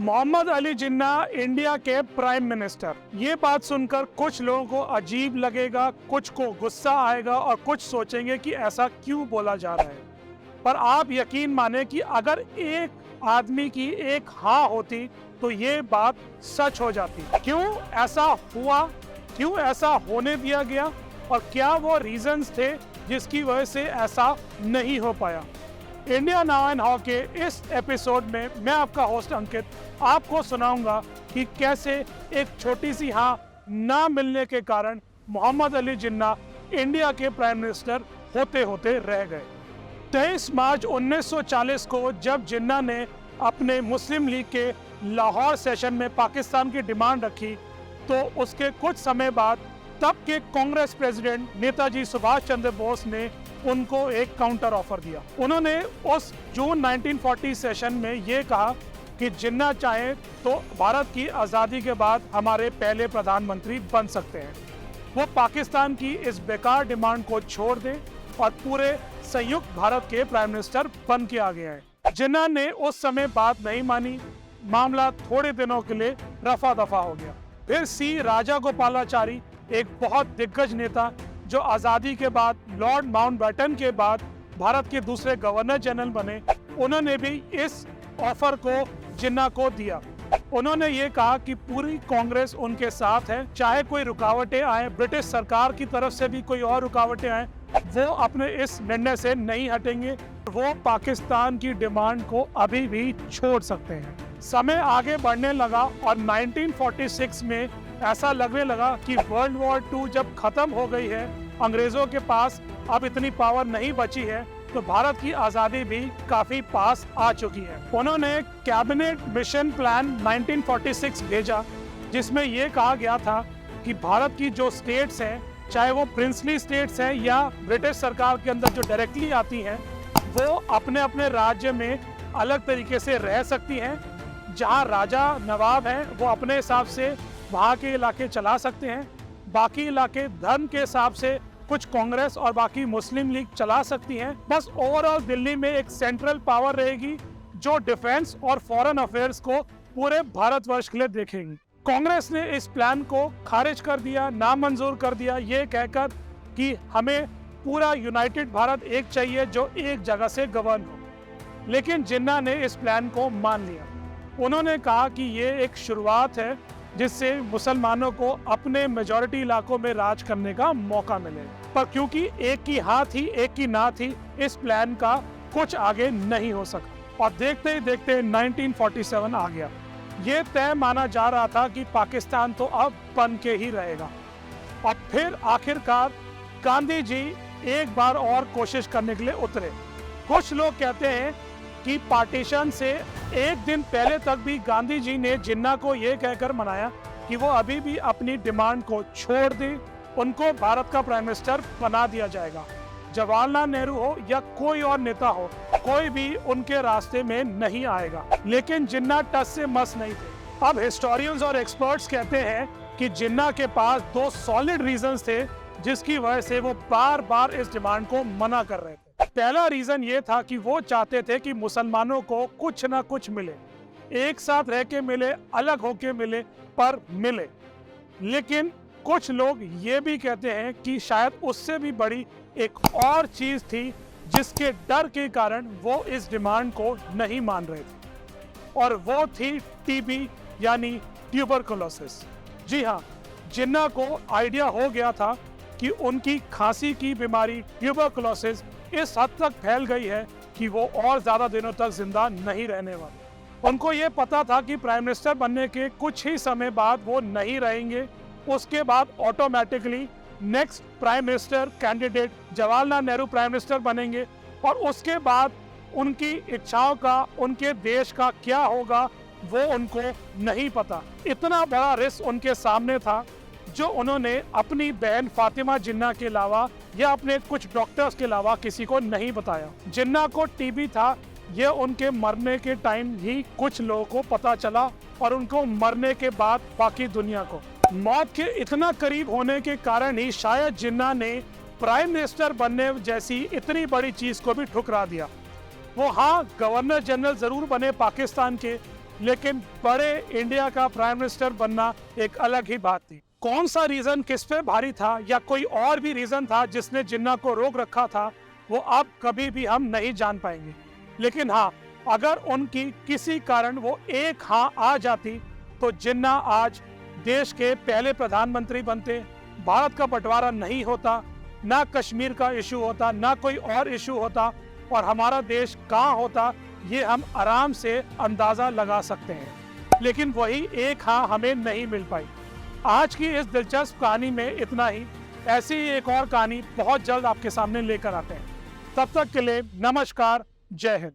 Mohammad Ali Jinnah India के prime minister. ये बात सुनकर कुछ लोगों को अजीब लगेगा, कुछ को गुस्सा आएगा और कुछ सोचेंगे कि ऐसा क्यों बोला जा रहा है। पर आप यकीन माने कि अगर एक आदमी की एक हाँ होती तो ये बात सच हो जाती। क्यों ऐसा हुआ, क्यों ऐसा होने दिया गया और क्या वो रीजंस थे जिसकी वजह से ऐसा नहीं हो पाया। इंडिया नाउ एंड हाउ के इस एपिसोड में मैं आपका होस्ट अंकित आपको सुनाऊंगा कि कैसे एक छोटी सी हाँ ना मिलने के कारण मोहम्मद अली जिन्ना इंडिया के प्राइम मिनिस्टर होते होते रह गए। 23 मार्च 1940 को जब जिन्ना ने अपने मुस्लिम लीग के लाहौर सेशन में पाकिस्तान की डिमांड रखी तो उसके कुछ समय बाद तब के कांग्रेस प्रेसिडेंट नेताजी सुभाष चंद्र बोस ने उनको एक काउंटर ऑफर दिया। उन्होंने उस जून 1940 सेशन में ये कहा कि जिन्ना चाहे तो भारत की आज़ादी के बाद हमारे पहले प्रधानमंत्री बन सकते हैं। वो पाकिस्तान की इस बेकार डिमांड को छोड़ दें और पूरे संयुक्त भारत के प्राइम मिनिस्टर बन के आ गए हैं। जिन्ना ने उस समय बात नहीं मानी, मामला थोड़े दिनों के लिए रफा दफा हो गया। फिर सी राजागोपालाचारी, एक बहुत दिग्गज नेता जो आज़ादी के बाद लॉर्ड माउंटबेटन के बाद भारत के दूसरे गवर्नर जनरल बने, उन्होंने भी इस ऑफर को जिन्ना को दिया। उन्होंने ये कहा कि पूरी कांग्रेस उनके साथ है, चाहे कोई रुकावटें आए, ब्रिटिश सरकार की तरफ से भी कोई और रुकावटें आए, वो अपने इस निर्णय से नहीं हटेंगे। वो पाकिस्तान की डिमांड को अभी भी छोड़ सकते हैं। समय आगे बढ़ने लगा और 1946 में ऐसा लगने लगा कि वर्ल्ड वॉर 2 जब खत्म हो गई है, अंग्रेजों के पास अब इतनी पावर नहीं बची है, तो भारत की आज़ादी भी काफी पास आ चुकी है। उन्होंने कैबिनेट मिशन प्लान 1946 भेजा जिसमें ये कहा गया था कि भारत की जो स्टेट्स हैं, चाहे वो प्रिंसली स्टेट्स हैं या ब्रिटिश सरकार के अंदर जो डायरेक्टली आती हैं, वो अपने अपने राज्य में अलग तरीके से रह सकती हैं। जहाँ राजा नवाब हैं वो अपने हिसाब से वहाँ के इलाके चला सकते हैं, बाकी इलाके धर्म के हिसाब से कुछ कांग्रेस और बाकी मुस्लिम लीग चला सकती हैं। बस ओवरऑल दिल्ली में एक सेंट्रल पावर रहेगी जो डिफेंस और फॉरेन अफेयर्स को पूरे भारतवर्ष के लिए देखेगी। कांग्रेस ने इस प्लान को खारिज कर दिया, नामंजूर कर दिया, ये कहकर कि हमें पूरा यूनाइटेड भारत एक चाहिए जो एक जगह से गवर्न हो। लेकिन जिन्ना ने इस प्लान को मान लिया। उन्होंने कहा कि ये एक शुरुआत है जिससे मुसलमानों को अपने मेजॉरिटी इलाकों में राज करने का मौका मिले। पर क्योंकि एक की हाँ थी एक की ना थी, इस प्लान का कुछ आगे नहीं हो सका और देखते ही देखते 1947 आ गया। ये तय माना जा रहा था कि पाकिस्तान तो अब बन के ही रहेगा। और फिर आखिरकार गांधी जी एक बार और कोशिश करने के लिए उतरे। कुछ लोग कहते हैं कि पार्टीशन से एक दिन पहले तक भी गांधी जी ने जिन्ना को ये कहकर मनाया कि वो अभी भी अपनी डिमांड को छोड़ दें, उनको भारत का प्राइम मिनिस्टर बना दिया जाएगा। जवाहरलाल नेहरू हो या कोई और नेता हो, कोई भी उनके रास्ते में नहीं आएगा। लेकिन जिन्ना टस से मस नहीं थे। अब हिस्टोरियंस और एक्सपर्ट्स कहते हैं कि जिन्ना के पास 2 सॉलिड रीजंस थे जिसकी वजह से वो बार बार इस डिमांड को मना कर रहे थे। पहला रीजन ये था कि वो चाहते थे कि मुसलमानों को कुछ ना कुछ मिले, एक साथ रह के मिले, अलग होके मिले, पर मिले। लेकिन कुछ लोग ये भी कहते हैं कि शायद उससे भी बड़ी एक और चीज थी जिसके डर के कारण वो इस डिमांड को नहीं मान रहे थे, और वो थी टीबी यानी ट्यूबरकुलोसिस। जी हाँ, जिन्ना को आइडिया हो गया था कि उनकी खांसी की बीमारी ट्यूबरकुलोसिस इस हद तक फैल गई है कि वो और ज्यादा दिनों तक जिंदा नहीं रहने वाले। उनको ये पता था कि प्राइम मिनिस्टर बनने के कुछ ही समय बाद वो नहीं रहेंगे। उसके बाद automatically next prime minister candidate Jawaharlal Nehru prime minister बनेंगे और उसके बाद उनकी इच्छाओं का, उनके देश का क्या होगा वो उनको नहीं पता। इतना बड़ा रिस्क उनके सामने था जो उन्होंने अपनी बहन फातिमा जिन्ना के अलावा या अपने कुछ डॉक्टर्स के अलावा किसी को नहीं बताया। जिन्ना को टीबी था, यह उनके मरने के टाइम ही कुछ लोगों को पता चला और उनको मरने के बाद बाकी दुनिया को। मौत के इतना करीब होने के कारण ही शायद जिन्ना ने प्राइम मिनिस्टर बनने जैसी इतनी बड़ी चीज को भी ठुकरा दिया। वो हाँ गवर्नर जनरल जरूर बने पाकिस्तान के, लेकिन बड़े इंडिया का प्राइम मिनिस्टर बनना एक अलग ही बात थी। कौन सा रीजन किस पे भारी था या कोई और भी रीजन था जिसने जिन्ना को रोक रखा था, वो अब कभी भी हम नहीं जान पाएंगे। लेकिन हाँ, अगर उनकी किसी कारण वो एक हाँ आ जाती तो जिन्ना आज देश के पहले प्रधानमंत्री बनते, भारत का बंटवारा नहीं होता, ना कश्मीर का इशू होता, ना कोई और इशू होता, और हमारा देश कहाँ होता ये हम आराम से अंदाजा लगा सकते हैं। लेकिन वही एक हाँ हमें नहीं मिल पाई। आज की इस दिलचस्प कहानी में इतना ही। ऐसी ही एक और कहानी बहुत जल्द आपके सामने लेकर आते हैं। तब तक के लिए नमस्कार, जय हिंद।